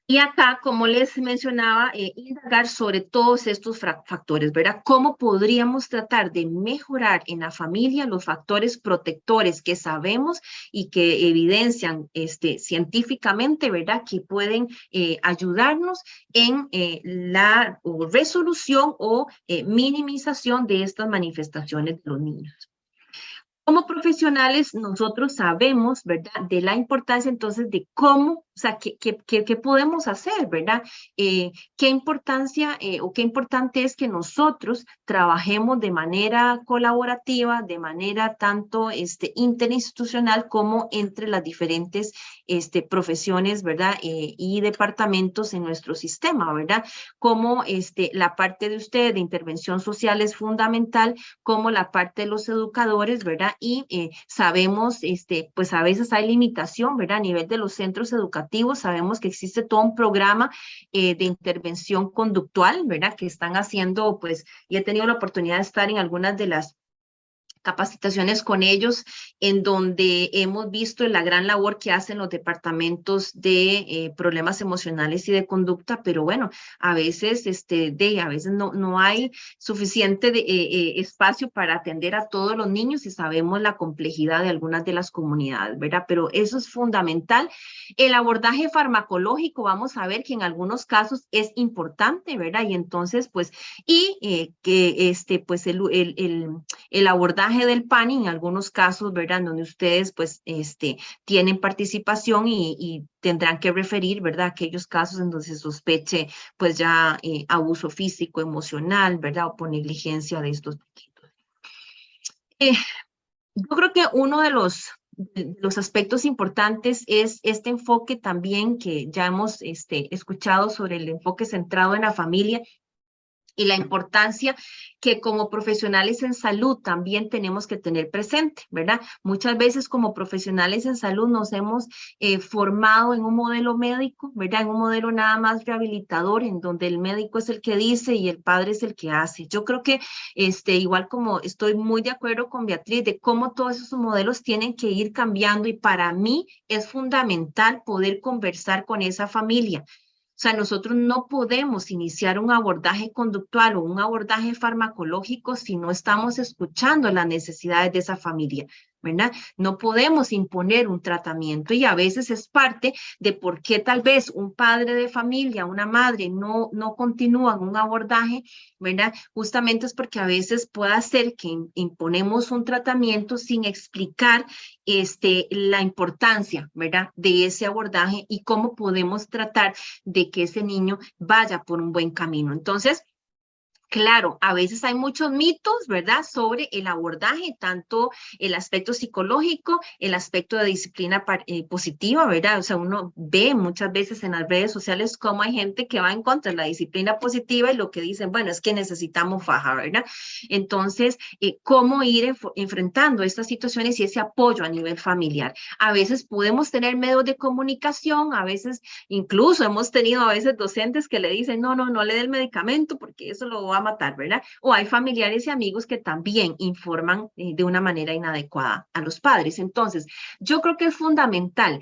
Y acá, como les mencionaba, indagar sobre todos estos factores, ¿verdad? ¿Cómo podríamos tratar de mejorar en la familia los factores protectores que sabemos y que evidencian científicamente, ¿verdad? Que pueden ayudarnos en la resolución o minimización de estas manifestaciones de los niños. Como profesionales, nosotros sabemos, ¿verdad?, de la importancia entonces de cómo, o sea, qué podemos hacer, ¿verdad? Qué importancia o qué importante es que nosotros trabajemos de manera colaborativa, de manera tanto interinstitucional como entre las diferentes profesiones, ¿verdad? Y departamentos en nuestro sistema, ¿verdad? Como la parte de usted de intervención social es fundamental, como la parte de los educadores, ¿verdad? Y sabemos, pues a veces hay limitación, ¿verdad? A nivel de los centros educativos, sabemos que existe todo un programa de intervención conductual, ¿verdad? Que están haciendo, pues, y he tenido la oportunidad de estar en algunas de las capacitaciones con ellos, en donde hemos visto la gran labor que hacen los departamentos de problemas emocionales y de conducta, pero bueno, a veces, a veces no hay suficiente espacio para atender a todos los niños y sabemos la complejidad de algunas de las comunidades, ¿verdad? Pero eso es fundamental. El abordaje farmacológico, vamos a ver que en algunos casos es importante, ¿verdad? Y entonces, pues, pues el abordaje del PANI en algunos casos, ¿verdad? Donde ustedes pues tienen participación y tendrán que referir, ¿verdad? Aquellos casos en donde se sospeche pues ya abuso físico, emocional, ¿verdad? O por negligencia de estos chiquitos. Yo creo que uno de los aspectos importantes es este enfoque también que ya hemos escuchado sobre el enfoque centrado en la familia y la importancia que como profesionales en salud también tenemos que tener presente, ¿verdad? Muchas veces como profesionales en salud nos hemos formado en un modelo médico, ¿verdad? En un modelo nada más rehabilitador, en donde el médico es el que dice y el padre es el que hace. Yo creo que igual como estoy muy de acuerdo con Beatriz de cómo todos esos modelos tienen que ir cambiando y para mí es fundamental poder conversar con esa familia. O sea, nosotros no podemos iniciar un abordaje conductual o un abordaje farmacológico si no estamos escuchando las necesidades de esa familia, ¿verdad? No podemos imponer un tratamiento y a veces es parte de por qué tal vez un padre de familia, una madre no continúan un abordaje, ¿verdad? Justamente es porque a veces puede ser que imponemos un tratamiento sin explicar la importancia, ¿verdad? De ese abordaje y cómo podemos tratar de que ese niño vaya por un buen camino. Entonces, claro, a veces hay muchos mitos, ¿verdad?, sobre el abordaje, tanto el aspecto psicológico, el aspecto de disciplina positiva, ¿verdad? O sea, uno ve muchas veces en las redes sociales cómo hay gente que va en contra de la disciplina positiva y lo que dicen, bueno, es que necesitamos faja, ¿verdad? Entonces, ¿cómo ir enfrentando estas situaciones y ese apoyo a nivel familiar? A veces podemos tener medios de comunicación, a veces incluso hemos tenido a veces docentes que le dicen, no le dé el medicamento porque eso lo va a matar, ¿verdad? O hay familiares y amigos que también informan de una manera inadecuada a los padres. Entonces, yo creo que es fundamental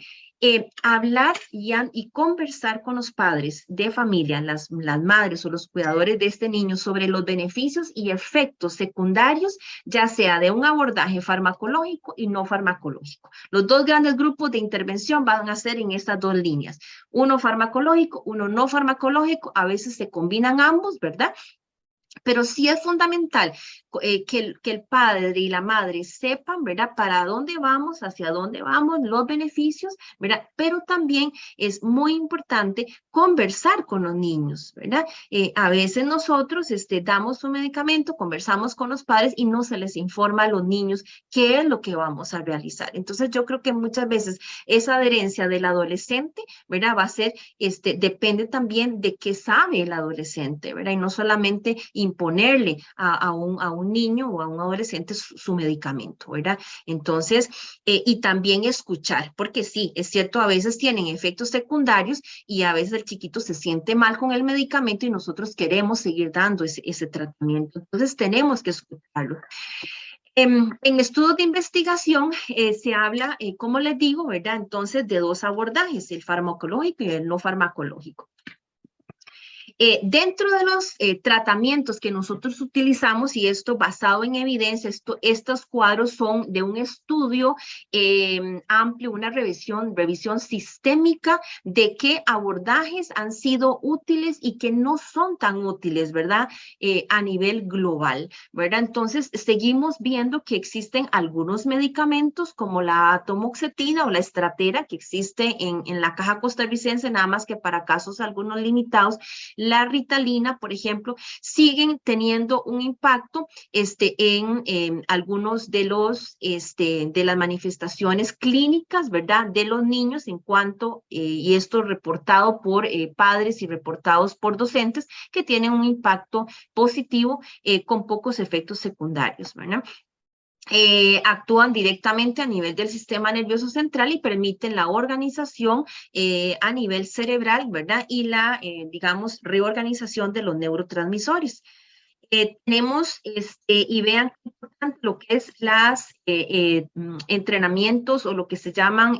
hablar y conversar con los padres de familia, las madres o los cuidadores de este niño sobre los beneficios y efectos secundarios, ya sea de un abordaje farmacológico y no farmacológico. Los dos grandes grupos de intervención van a ser en estas dos líneas, uno farmacológico, uno no farmacológico, a veces se combinan ambos, ¿verdad? Pero sí es fundamental que el padre y la madre sepan, ¿verdad? Para dónde vamos, hacia dónde vamos, los beneficios, ¿verdad? Pero también es muy importante conversar con los niños, ¿verdad? A veces nosotros damos un medicamento, conversamos con los padres y no se les informa a los niños qué es lo que vamos a realizar. Entonces yo creo que muchas veces esa adherencia del adolescente, ¿verdad? Va a ser, depende también de qué sabe el adolescente, ¿verdad? Y no solamente imponerle a un niño o a un adolescente su medicamento, ¿verdad? Entonces, y también escuchar, porque sí, es cierto, a veces tienen efectos secundarios y a veces el chiquito se siente mal con el medicamento y nosotros queremos seguir dando ese tratamiento. Entonces, tenemos que escucharlo. En estudios de investigación se habla, como les digo, ¿verdad? Entonces, de dos abordajes, el farmacológico y el no farmacológico. Dentro de los tratamientos que nosotros utilizamos, y esto basado en evidencia, estos cuadros son de un estudio amplio, una revisión sistémica de qué abordajes han sido útiles y que no son tan útiles, ¿verdad? A nivel global, ¿verdad? Entonces, seguimos viendo que existen algunos medicamentos como la atomoxetina o la estratera que existe en la caja costarricense, nada más que para casos algunos limitados. La ritalina, por ejemplo, siguen teniendo un impacto en algunos de de las manifestaciones clínicas, ¿verdad? De los niños en cuanto, y esto reportado por padres y reportados por docentes, que tienen un impacto positivo con pocos efectos secundarios, ¿verdad? Actúan directamente a nivel del sistema nervioso central y permiten la organización a nivel cerebral, ¿verdad? Y la, digamos, reorganización de los neurotransmisores. Tenemos, y vean qué importante lo que es las entrenamientos o lo que se llaman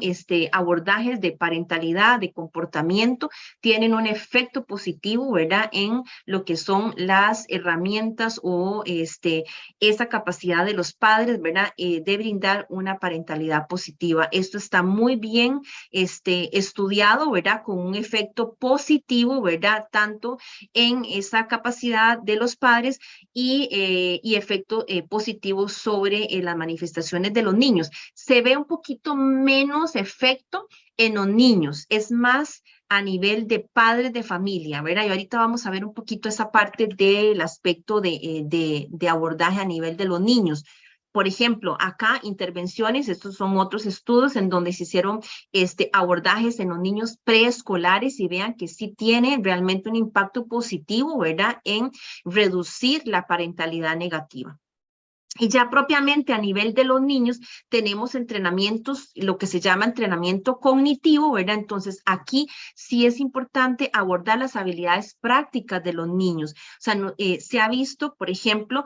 abordajes de parentalidad, de comportamiento, tienen un efecto positivo, ¿verdad? En lo que son las herramientas o esa capacidad de los padres, ¿verdad? De brindar una parentalidad positiva. Esto está muy bien estudiado, ¿verdad? Con un efecto positivo, ¿verdad? Tanto en esa capacidad de los padres y efecto positivo sobre las manifestaciones de los niños. Se ve un poquito menos efecto en los niños, es más a nivel de padres de familia, ¿verdad? Y ahorita vamos a ver un poquito esa parte del aspecto de abordaje a nivel de los niños. Por ejemplo, acá intervenciones, estos son otros estudios en donde se hicieron abordajes en los niños preescolares y vean que sí tiene realmente un impacto positivo, ¿verdad? En reducir la parentalidad negativa. Y ya propiamente a nivel de los niños tenemos entrenamientos, lo que se llama entrenamiento cognitivo, ¿verdad? Entonces aquí sí es importante abordar las habilidades prácticas de los niños. O sea, se ha visto, por ejemplo,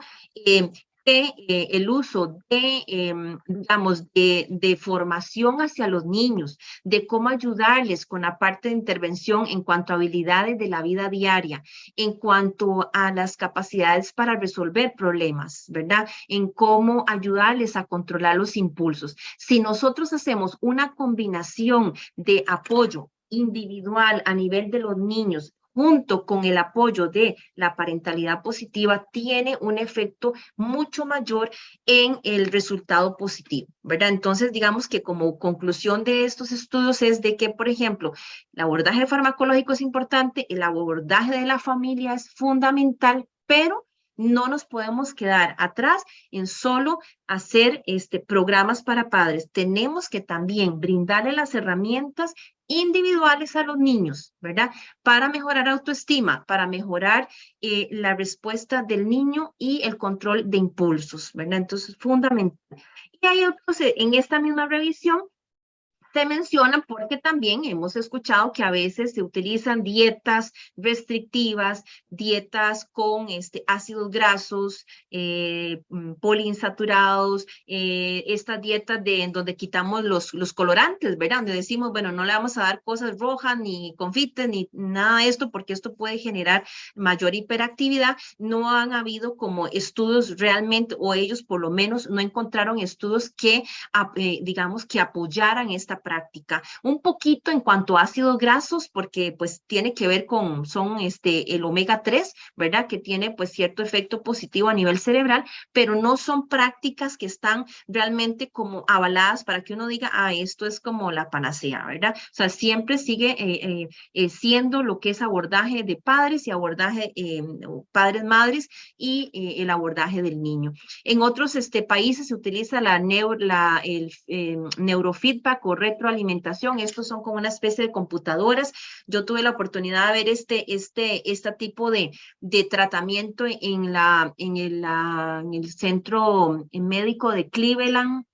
el uso digamos, de formación hacia los niños, de cómo ayudarles con la parte de intervención en cuanto a habilidades de la vida diaria, en cuanto a las capacidades para resolver problemas, ¿verdad? En cómo ayudarles a controlar los impulsos. Si nosotros hacemos una combinación de apoyo individual a nivel de los niños, junto con el apoyo de la parentalidad positiva, tiene un efecto mucho mayor en el resultado positivo, ¿verdad? Entonces, digamos que como conclusión de estos estudios es de que, por ejemplo, el abordaje farmacológico es importante, el abordaje de la familia es fundamental, pero no nos podemos quedar atrás en solo hacer programas para padres. Tenemos que también brindarle las herramientas individuales a los niños, ¿verdad? Para mejorar autoestima, para mejorar la respuesta del niño y el control de impulsos, ¿verdad? Entonces, fundamental. Y hay otros, en esta misma revisión, se mencionan porque también hemos escuchado que a veces se utilizan dietas restrictivas, dietas con ácidos grasos, poliinsaturados, estas dietas en donde quitamos los colorantes, ¿verdad? Donde decimos, bueno, no le vamos a dar cosas rojas, ni confites, ni nada de esto, porque esto puede generar mayor hiperactividad. No han habido como estudios realmente, o ellos por lo menos no encontraron estudios que, digamos, que apoyaran esta práctica. Un poquito en cuanto a ácidos grasos, porque pues tiene que ver con, son el omega 3, ¿verdad? Que tiene pues cierto efecto positivo a nivel cerebral, pero no son prácticas que están realmente como avaladas para que uno diga, ah, esto es como la panacea, ¿verdad? O sea, siempre sigue siendo lo que es abordaje de padres y abordaje padres-madres y el abordaje del niño. En otros países se utiliza el neurofeedback o retroalimentación. Estos son como una especie de computadoras. Yo tuve la oportunidad de ver este tipo de tratamiento en el centro médico de Cleveland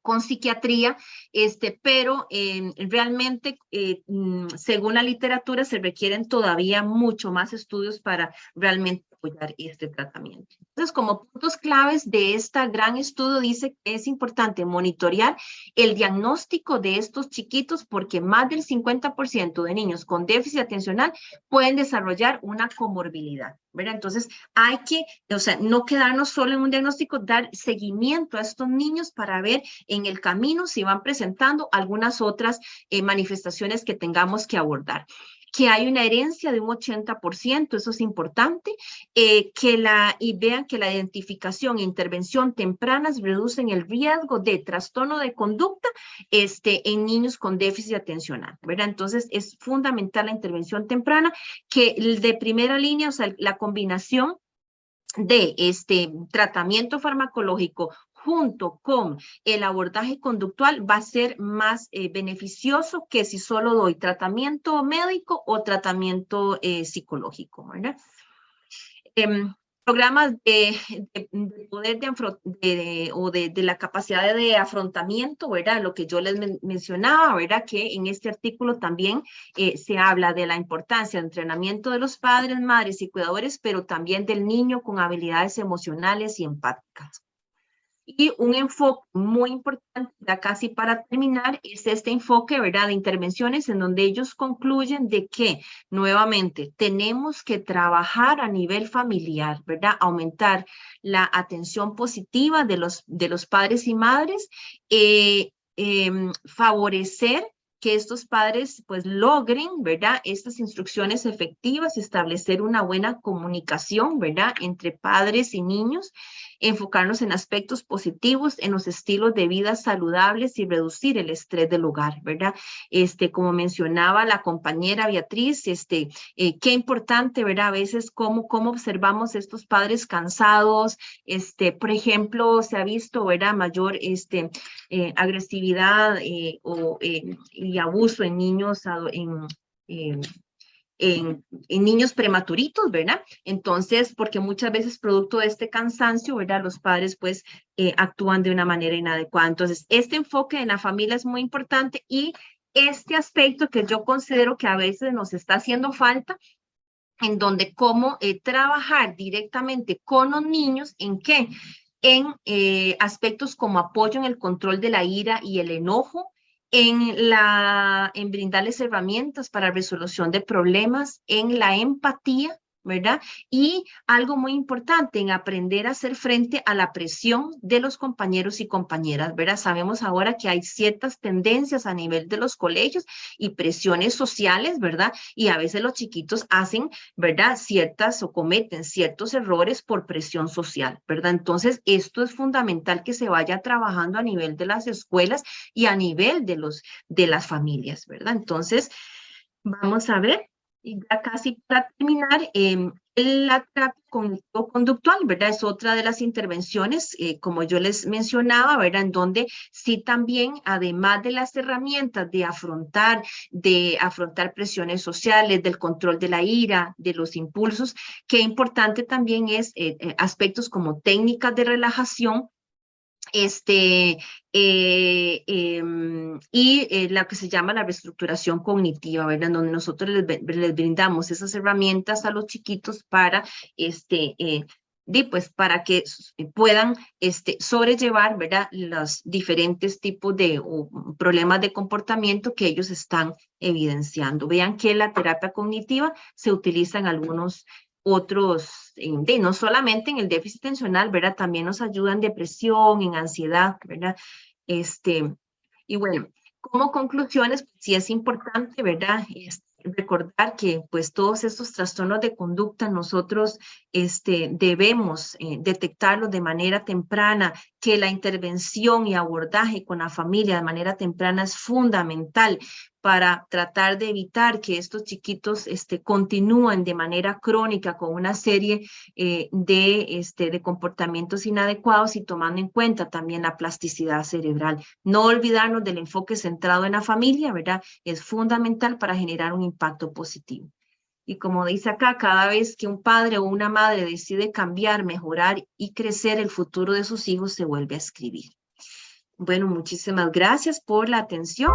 con psiquiatría, pero realmente, según la literatura, se requieren todavía mucho más estudios para realmente apoyar este tratamiento. Entonces, como puntos claves de este gran estudio, dice que es importante monitorear el diagnóstico de estos chiquitos porque más del 50% de niños con déficit atencional pueden desarrollar una comorbilidad, ¿verdad? Entonces, hay que, o sea, no quedarnos solo en un diagnóstico, dar seguimiento a estos niños para ver en el camino si van presentando algunas otras manifestaciones que tengamos que abordar. Que hay una herencia de un 80%, eso es importante, y vean que la identificación e intervención tempranas reducen el riesgo de trastorno de conducta en niños con déficit atencional, ¿verdad? Entonces, es fundamental la intervención temprana, que de primera línea, o sea, la combinación de tratamiento farmacológico junto con el abordaje conductual va a ser más beneficioso que si solo doy tratamiento médico o tratamiento psicológico, ¿verdad? Programas de poder de la capacidad de afrontamiento, ¿verdad? Lo que yo les mencionaba, ¿verdad? Que en este artículo también se habla de la importancia del entrenamiento de los padres, madres y cuidadores, pero también del niño con habilidades emocionales y empáticas. Y un enfoque muy importante, ya casi para terminar, es este enfoque, ¿verdad?, de intervenciones en donde ellos concluyen de que, nuevamente, tenemos que trabajar a nivel familiar, ¿verdad?, aumentar la atención positiva de los padres y madres, favorecer que estos padres pues logren, ¿verdad?, estas instrucciones efectivas, establecer una buena comunicación, ¿verdad?, entre padres y niños, enfocarnos en aspectos positivos, en los estilos de vida saludables y reducir el estrés del hogar, ¿verdad? Como mencionaba la compañera Beatriz, qué importante, ¿verdad? A veces cómo observamos estos padres cansados, por ejemplo, se ha visto, ¿verdad? Mayor, agresividad y abuso en niños, en, en niños prematuritos, ¿verdad? Entonces, porque muchas veces producto de este cansancio, ¿verdad? Los padres pues actúan de una manera inadecuada. Entonces, este enfoque en la familia es muy importante y este aspecto que yo considero que a veces nos está haciendo falta, en donde cómo trabajar directamente con los niños, ¿en qué? En aspectos como apoyo en el control de la ira y el enojo, en brindarles herramientas para resolución de problemas, en la empatía, ¿verdad? Y algo muy importante, en aprender a hacer frente a la presión de los compañeros y compañeras, ¿verdad? Sabemos ahora que hay ciertas tendencias a nivel de los colegios y presiones sociales, ¿verdad? Y a veces los chiquitos hacen, ¿verdad? Ciertas o cometen ciertos errores por presión social, ¿verdad? Entonces, esto es fundamental que se vaya trabajando a nivel de las escuelas y a nivel de las familias, ¿verdad? Entonces, vamos a ver, y ya casi para terminar, la terapia cognitivo-conductual, ¿verdad? Es otra de las intervenciones, como yo les mencionaba, ¿verdad? En donde sí también, además de las herramientas de afrontar presiones sociales, del control de la ira, de los impulsos, qué importante también es aspectos como técnicas de relajación, lo que se llama la reestructuración cognitiva, ¿verdad? En donde nosotros les brindamos esas herramientas a los chiquitos para, pues, para que puedan sobrellevar, ¿verdad? Los diferentes tipos de problemas de comportamiento que ellos están evidenciando. Vean que la terapia cognitiva se utiliza en algunos otros, no solamente en el déficit atencional, ¿verdad? También nos ayuda en depresión, en ansiedad, ¿verdad? Y bueno, como conclusiones, pues, sí es importante, ¿verdad? Recordar que pues todos estos trastornos de conducta nosotros debemos detectarlos de manera temprana, que la intervención y abordaje con la familia de manera temprana es fundamental para tratar de evitar que estos chiquitos continúen de manera crónica con una serie de comportamientos inadecuados y tomando en cuenta también la plasticidad cerebral. No olvidarnos del enfoque centrado en la familia, ¿verdad? Es fundamental para generar un impacto positivo. Y como dice acá, cada vez que un padre o una madre decide cambiar, mejorar y crecer, el futuro de sus hijos se vuelve a escribir. Bueno, muchísimas gracias por la atención.